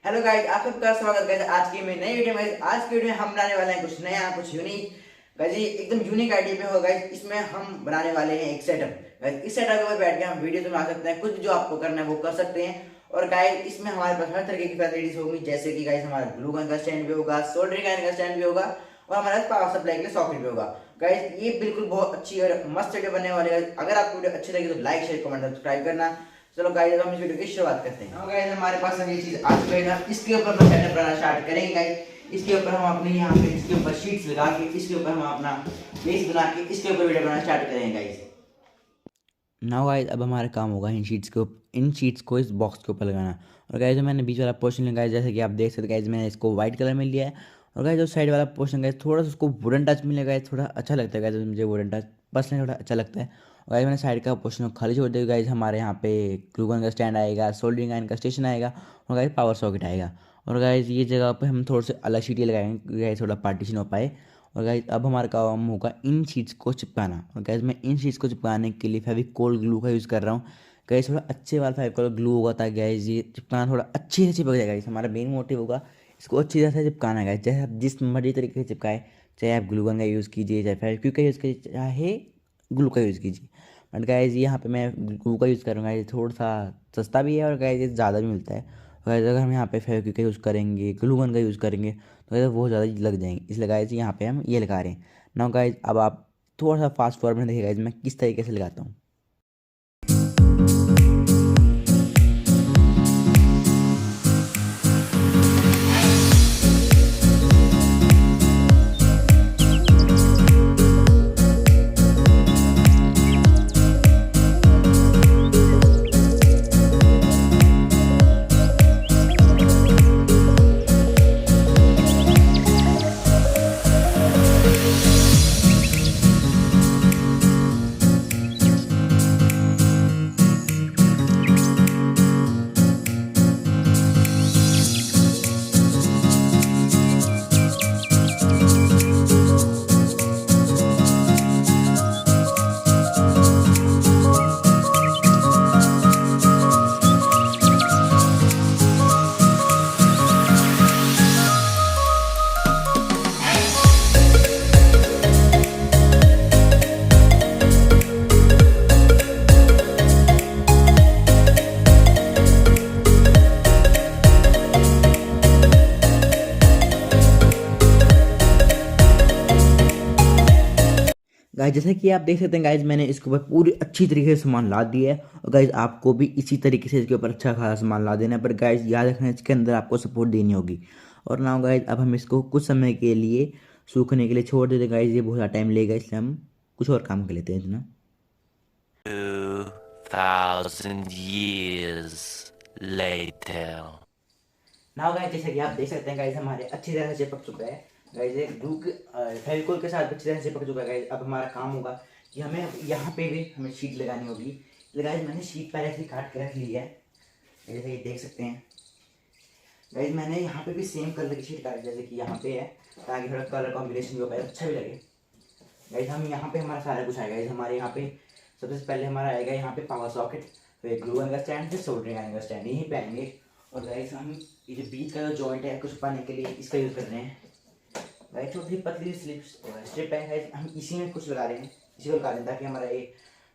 Hello guys, आप सबका स्वागत है आज की मैं नई वीडियो में। आज की वीडियो में हम बनाने वाले हैं कुछ नया, कुछ यूनिक। गाइस ये एकदम यूनिक आइडिया पे होगा। इसमें हम बनाने वाले हैं एक सेटअप। गाइस इस सेटअप के ऊपर बैठ के हम वीडियो तो बना सकते हैं, कुछ भी जो आपको करना है वो कर सकते हैं। और गाइस इसमें हमारे पास हर तरह की फैसिलिटीज होगी, जैसे कि गाइस हमारा ग्लू गन का स्टैंड भी होगा, सोल्डरिंग आयरन का स्टैंड भी होगा और हमारे पास पावर सप्लाई के लिए सॉकेट भी होगा। गाइस ये बिल्कुल बहुत अच्छी और मस्त वीडियो बनने वाली है। अगर आपको वीडियो अच्छी लगी तो लाइक शेयर कमेंट सब्सक्राइब करना। चलो गाइस हम इस वीडियो की शुरुआत करते हैं। हाँ गाइस हमारे पास अब ये चीज आ चुकी है। इसके ऊपर हम सेटअप करना स्टार्ट करेंगे गाइस। इसके ऊपर हम अपने यहाँ पे इसके ऊपर शीट्स लगा के, इसके ऊपर हम अपना बेस बना के इसके ऊपर वीडियो बनाना स्टार्ट करेंगे गाइस। नाउ गाइस अब हमारा काम होगा इन शीट्स को इस बॉक्स के ऊपर लगाना। और गाइस जो मैंने बीच वाला पोर्शन लिया गाइस, जैसे कि आप देख सकते हैं गाइस, मैंने इसको व्हाइट कलर में लिया है। और गाइस जो साइड वाला पोर्शन गाइस थोड़ा सा उसको वुडन टच मिलेगा गाइस, थोड़ा अच्छा लगता है गाइस, मुझे वुडन टच पर्सनली थोड़ा अच्छा लगता है। और गाइस मैंने साइड का पोर्शन खाली छोड़ दिया गाइस। हमारे यहाँ पे ग्लू गन का स्टैंड आएगा, सोल्डरिंग आयरन का स्टेशन आएगा और गाइस पावर सॉकेट आएगा। और गाइस ये जगह पे हम थोड़े से अलग शीटें लगाएंगे गाइस, थोड़ा पार्टीशन हो पाए। और गाइस अब हमारा काम होगा इन शीट्स को चिपकाना। और गाइस मैं इन शीट्स को चिपकाने के लिए फेविकोल ग्लू का यूज़ कर रहा हूँ। गाइस थोड़ा अच्छे वाला फेविकोल ग्लू होगा ताकि गाइस ये चिपकाना थोड़ा अच्छे से चिपक जाएगा। गाइस हमारा मेन मोटिव होगा इसको अच्छी तरह से चिपकाना है गाइस, चाहे आप जिस मर्जी तरीके से चिपकाए, चाहे आप ग्लू गन का यूज़ कीजिए, चाहे फेविक्विक का यूज़ कीजिए, चाहे ग्लू का यूज़ कीजिए। बट गाइस यहाँ पे मैं ग्लू का यूज़ करूँगा। ये थोड़ा सा सस्ता भी है और गाइस ये ज़्यादा भी मिलता है। गाइस अगर हम यहाँ पे फेविक्विक का यूज़ करेंगे, ग्लू गन का यूज़ करेंगे तो गाइस वो ज़्यादा लग जाएंगे, इसलिए गाइस यहाँ पे हम ये लगा रहे हैं। नाउ गाइस अब आप थोड़ा सा फास्ट फॉरवर्ड में देखिए गाइस मैं किस तरीके से लगाता हूँ। गाइस जैसे कि आप देख सकते हैं गाइस, मैंने इसके ऊपर पूरी अच्छी तरीके से सामान ला दिया है। और गाइस आपको भी इसी तरीके से इसके ऊपर अच्छा खासा सामान ला देना है, पर गाइस याद रखना इसके अंदर आपको सपोर्ट देनी होगी। और नाउ गाइस अब हम इसको कुछ समय के लिए सूखने के लिए छोड़ देते हैं गाइस, ये बहुत ज़्यादा टाइम लेगा, इसलिए हम कुछ और काम कर लेते हैं इतना। 2000 years later. नाउ गाइस जैसे कि आप देख सकते हैं गाइस, हमारे अच्छी तरह से चिपक चुका है। गाइस ये ग्लू फेविकोल के साथ अच्छी तरह से चिपक चुका है गाइस। अब हमारा काम होगा कि हमें यहाँ पे भी हमें शीट लगानी होगी। तो गाइस मैंने शीट पहले से काट के रख ली है, जैसे कि देख सकते हैं। गाइस मैंने यहाँ पे भी सेम कलर की शीट काटी, जैसे कि यहाँ पे है, ताकि थोड़ा कलर कॉम्बिनेशन भी हो पाए, अच्छा भी लगे। गाइस हम यहाँ पे हमारा सारा कुछ आएगा गाइस। हमारे यहाँ पे सबसे पहले हमारा आएगा यहाँ पे पावर सॉकेट, फिर ग्लू गन का स्टैंड, फिर सोल्डरिंग आयरन का स्टैंड, यहीं पे आएंगे। और गाइस हम ये जो बीच का जो जॉइंट है कुछ पाने के लिए इसका यूज़ कर रहे हैं। गाइस छोटी पतली स्ट्रिप है गाइस, हम इसी में कुछ लगा रहे हैं, इसी को लगा दें ताकि हमारा ये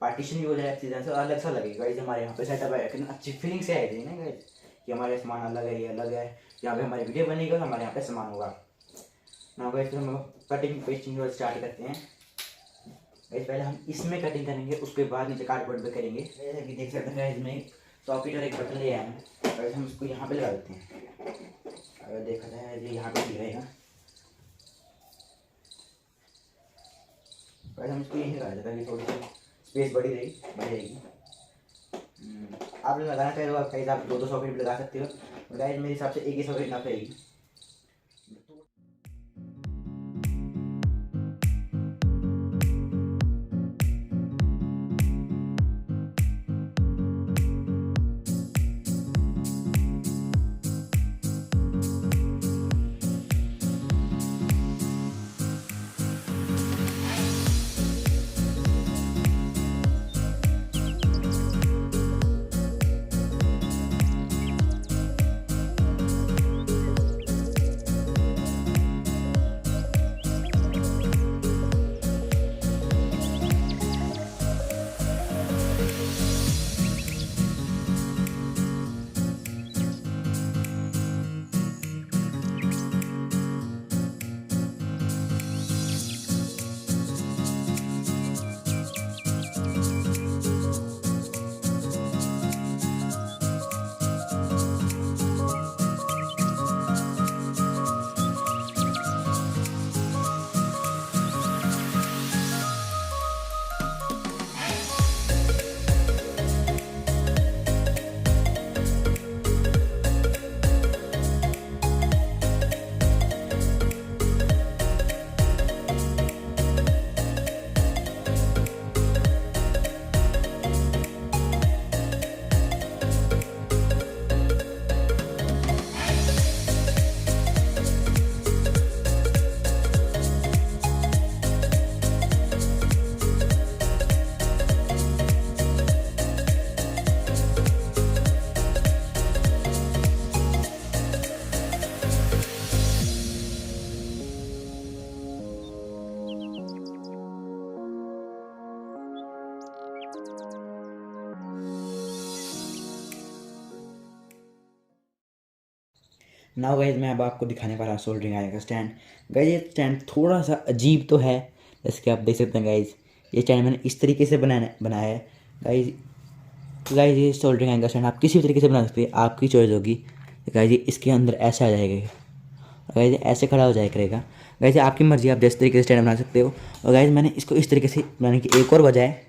पार्टीशन भी हो जाए अच्छी तरह से, अलग सा लगेगा गाइस। हमारे यहाँ पे सेटअप है, लेकिन अच्छी फीलिंग से आएगी ना गाइस कि हमारे सामान अलग है, ये अलग है। यहाँ पे हमारी वीडियो बनेगी और हमारे यहाँ पे सामान होगा ना गाइस। तो हम कटिंग पेस्टिंग स्टार्ट करते हैं गाइस। पहले हम इसमें कटिंग करेंगे, उसके बाद नीचे कार्डबोर्ड पे करेंगे। जैसे कि देख सकते हैं गाइस, इसमें एक सॉकेट और एक बटन ले आए हैं गाइस, हम इसको यहाँ पे लगा देते हैं। अगर देखा जाए ये यहाँ पे ठीक रहेगा गाइस, हम इसको यहीं लगा देते हैं, थोड़ी सी स्पेस बड़ी रहेगी। आप लोग लगाना चाहे तो गाइस आप दो सॉकेट भी लगा सकते हो, और गाइस मेरे हिसाब से एक ही सॉकेट ना रहेगी। नाउ गाइज मैं अब आपको दिखाने वाला हूँ सोल्डरिंग आयरन का स्टैंड। गाइज ये स्टैंड थोड़ा सा अजीब तो है, जैसे कि आप देख सकते हैं गाइज। ये स्टैंड मैंने इस तरीके से बनाया है गाइज। गाइज ये सोल्डरिंग आयरन का स्टैंड आप किसी भी तरीके से बना सकते हैं, आपकी चॉइस होगी। गाइज इसके अंदर ऐसा आ जाएगा, गाइज ऐसे खड़ा हो जाया करेगा। गाइज आपकी मर्जी, आप जैसे तरीके से स्टैंड बना सकते हो। और गाइज मैंने इसको इस तरीके से बनाने की एक और वजह है,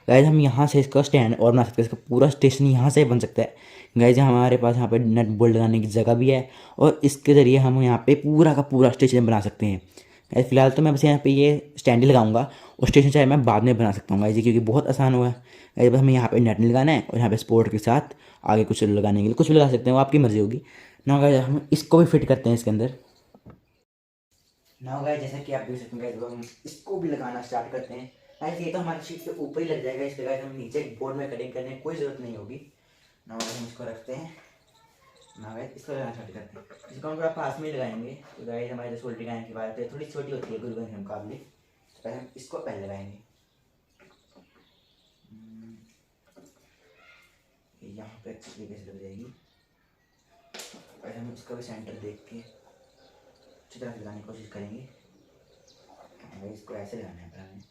गाइज हम यहाँ से इसका स्टैंड और बना सकते हैं। इसका पूरा स्टेशन यहाँ से बन सकता है गाइज। हमारे पास यहाँ पे नट बोल्ट लगाने की जगह भी है और इसके ज़रिए हम यहाँ पे पूरा का पूरा स्टेशन बना सकते हैं। गाइज फिलहाल तो मैं बस यहाँ पे ये स्टैंड ही लगाऊंगा और स्टेशन चाहे मैं बाद में बना सकता हूँ गाइज, क्योंकि बहुत आसान हुआ है गाइज। बस हमें यहाँ पे नेट नहीं लगाना है और यहाँ पे स्पोर्ट के साथ आगे कुछ लगाने के लिए कुछ भी लगा सकते हैं, वो आपकी मर्जी होगी ना गाइज। हम इसको भी फिट करते हैं इसके अंदर। नाउ गाइस जैसा कि आप देख सकते हैं गाइस, हम इसको भी लगाना स्टार्ट करते हैं गाइस। ये तो हमारी शीट के ऊपर ही लग जाएगा, इसलिए गाइस हमें नीचे बोर्ड में कटिंग करने की कोई ज़रूरत नहीं होगी। नाउ गाइस हम इसको रखते हैं। नाउ गाइस इसको लगाना स्टार्ट करते हैं। इसको हम थोड़ा पास में ही लगाएंगे, तो गाइस हमारे जो सोल्डरिंग आयरन की बात है थोड़ी छोटी होती है ग्लू गन के मुकाबले, तो हम इसको पहले लगाएंगे। यहाँ पे अच्छी तरीके से लग जाएगी। हम इसका भी सेंटर देख के अच्छी तरह से लगाने की कोशिश करेंगे। इसको ऐसे लगाना है हमें।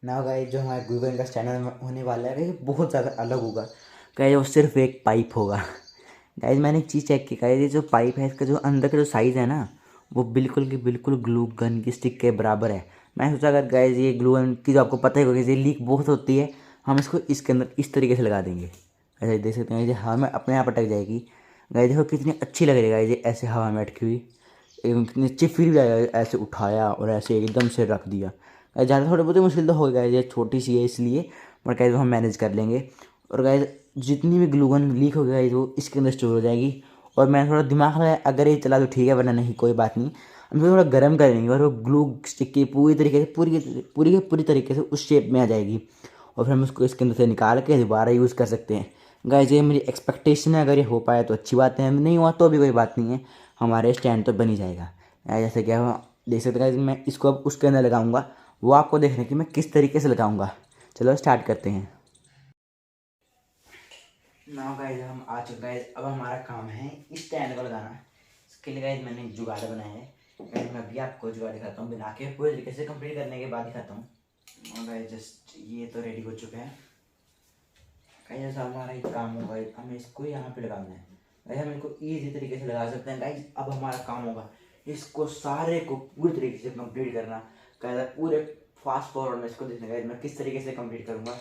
नाउ गाइस जो हमारे गूगल का चैनल होने वाला है ये बहुत ज़्यादा अलग होगा गाइस। वो सिर्फ एक पाइप होगा गाइस। मैंने एक चीज़ चेक की गाइस, ये जो पाइप है इसका जो अंदर का जो साइज़ है ना, वो बिल्कुल की बिल्कुल ग्लू गन की स्टिक के बराबर है। मैं सोचा अगर गाइस ये ग्लू गन की जो आपको पता ही होगा ये लीक बहुत होती है, हम इसको इसके अंदर इस तरीके से लगा देंगे। ऐसे देख सकते हैं ये हवा में अपने आप अटक जाएगी गाइस। देखो कितनी अच्छी लग रही है गाइस ये ऐसे हवा में अटकी हुई, एकदम कितनी अच्छी फील भी आएगा। ऐसे उठाया और ऐसे एकदम से रख दिया। ज़्यादा थोड़ी बहुत मुश्किल तो होगा, ये छोटी सी है इसलिए, बट गाइस हम मैनेज कर लेंगे। और गाइस जितनी भी ग्लू गन लीक हो गई वो इसके अंदर स्टोर हो जाएगी। और मैं थोड़ा दिमाग लगाया, अगर ये चला तो ठीक है, वरना नहीं कोई बात नहीं। हम थोड़ा गर्म करेंगे और वो ग्लू स्टिक की पूरी तरीके से पूरी तरीके से उस शेप में आ जाएगी। और फिर हम उसको इसके अंदर से निकाल के दोबारा यूज़ कर सकते हैं गाइस। ये मेरी एक्सपेक्टेशन है, अगर ये हो पाया तो अच्छी बात है, नहीं हुआ तो भी कोई बात नहीं है, हमारे स्टैंड तो बन ही जाएगा। जैसे कि आप देख सकते हैं मैं इसको अब उसके अंदर लगाऊंगा, वो आपको देखने कि मैं किस तरीके से लगाऊंगा। चलो स्टार्ट करते हैं। नाउ गाइस हम आ चुके हैं, अब हमारा काम है इस स्टैंड को लगाना। इसके लिए गाइस मैंने एक जुगाड़ बनाया है गाइस, मैं अभी आपको जुगाड़ दिखाता हूँ, बना के पूरे तरीके से कंप्लीट करने के बाद दिखाता हूँ। और गाइस जस्ट ये तो रेडी हो चुका है गाइस। जैसा हमारा एक काम होगा, हमें इसको यहाँ पे लगाना है गाइस। हम इसको ईजी तरीके से लगा सकते हैं गाइस। अब हमारा काम होगा इसको सारे को पूरी तरीके से कंप्लीट करना गाइस। पूरे फास्ट फॉरवर्ड में इसको देखना गाइस मैं किस तरीके से कंप्लीट करूँगा।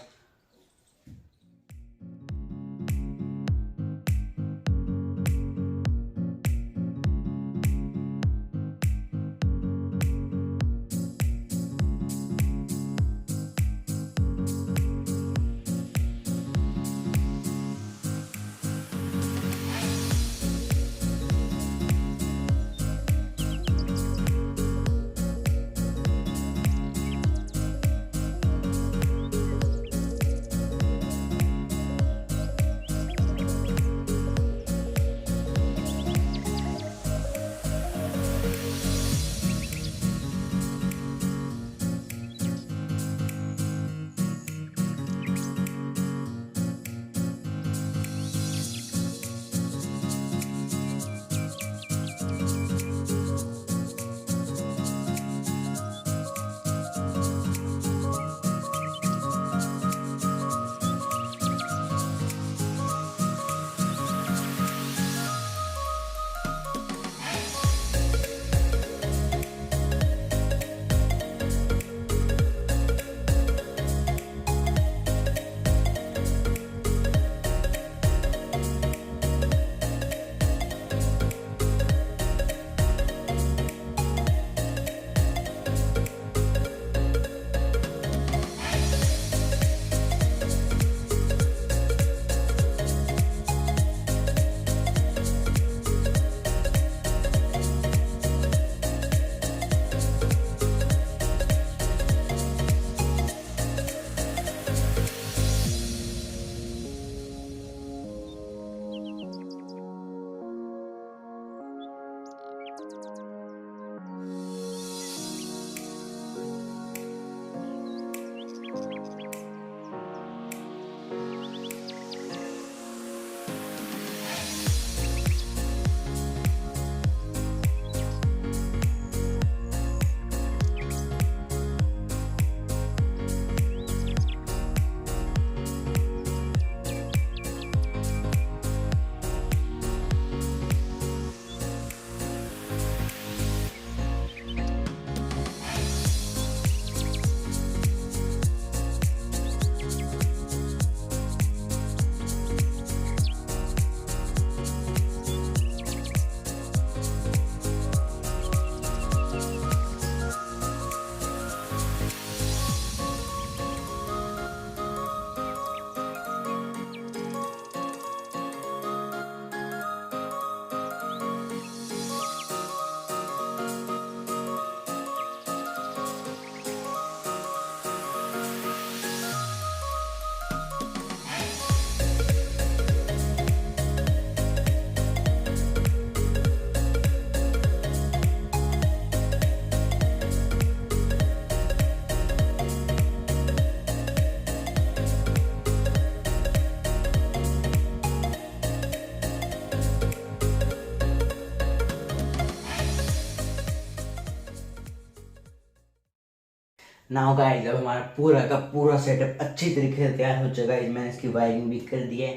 नाउ गाइस अब हमारा पूरा का पूरा सेटअप अच्छी तरीके से तैयार हो चुका है। मैंने इसकी वायरिंग भी कर दी है।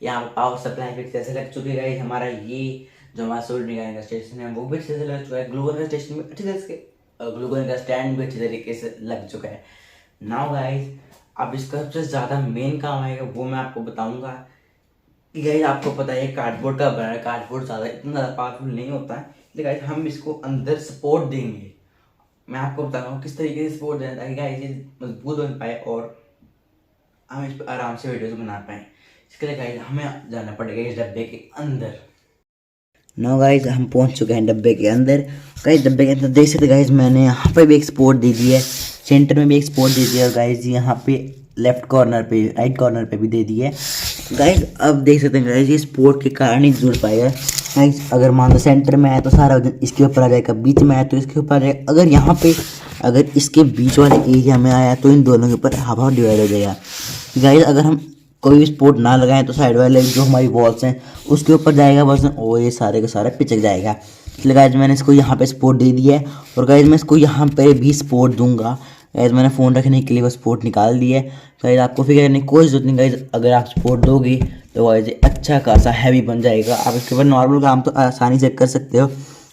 यहाँ पर पावर सप्लाई भी अच्छे से लग चुकी है गाइस। हमारा ये जो हमारा सोल्डरिंग का स्टेशन है वो भी अच्छे से लग चुका है। ग्लूगन का स्टेशन भी अच्छी तरह से, ग्लूगन का स्टैंड भी अच्छी तरीके से लग चुका है। नाउ गाइस अब इसका सबसे ज़्यादा मेन काम आएगा वो मैं आपको बताऊँगा कि गाइस आपको पता है कार्डबोर्ड का बना है। कार्डबोर्ड ज़्यादा इतना ज़्यादा पावरफुल नहीं होता है, लेकिन गाइस हम इसको अंदर सपोर्ट देंगे। मैं आपको बता रहा हूँ किस तरीके से सपोर्ट देना ताकि गाइस ये मजबूत बन पाए और हम इस पर आराम से वीडियोस बना पाएँ। इसके लिए गाइस हमें जाना पड़ेगा इस डब्बे के अंदर। नो गाइज हम पहुंच चुके हैं डब्बे के अंदर। गाइज डब्बे के अंदर देख सकते गाइज मैंने यहाँ पे भी एक सपोर्ट दे दी है, सेंटर में भी एक सपोर्ट दे दिया और गाइज यहाँ पे लेफ्ट कॉर्नर पे राइट कॉर्नर पे भी दे दी है। गाइज अब देख सकते हैं गाइज ये सपोर्ट के कारण ही जुड़ पाएगा। गाइज अगर मान लो सेंटर में आया तो सारा वजन इसके ऊपर आ जाएगा, बीच में आया तो इसके ऊपर आ जाएगा। अगर यहाँ पे अगर इसके बीच वाले एरिया में आया तो इन दोनों के ऊपर हवा डिवाइड हो जाएगा। गाइज अगर हम कोई भी सपोर्ट ना लगाएं तो साइड वाले जो हमारी वॉल्स हैं उसके ऊपर जाएगा वजन और ये सारे का सारा पिचक जाएगा। इसलिए गाइज मैंने इसको यहाँ पे सपोर्ट दे दिया है और गाइज मैं इसको यहाँ पे भी सपोर्ट दूंगा। गाइज मैंने फ़ोन रखने के लिए वो सपोर्ट निकाल दिया है। गाइज आपको फिक्र करने की कोई ज़रूरत नहीं। गाइज अगर आप सपोर्ट दोगे तो गाइज अच्छा खासा हैवी बन जाएगा। आप इसके ऊपर नॉर्मल काम तो आसानी से कर सकते हो।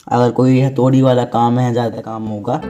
अगर कोई हथौड़ी वाला काम है, ज़्यादा काम होगा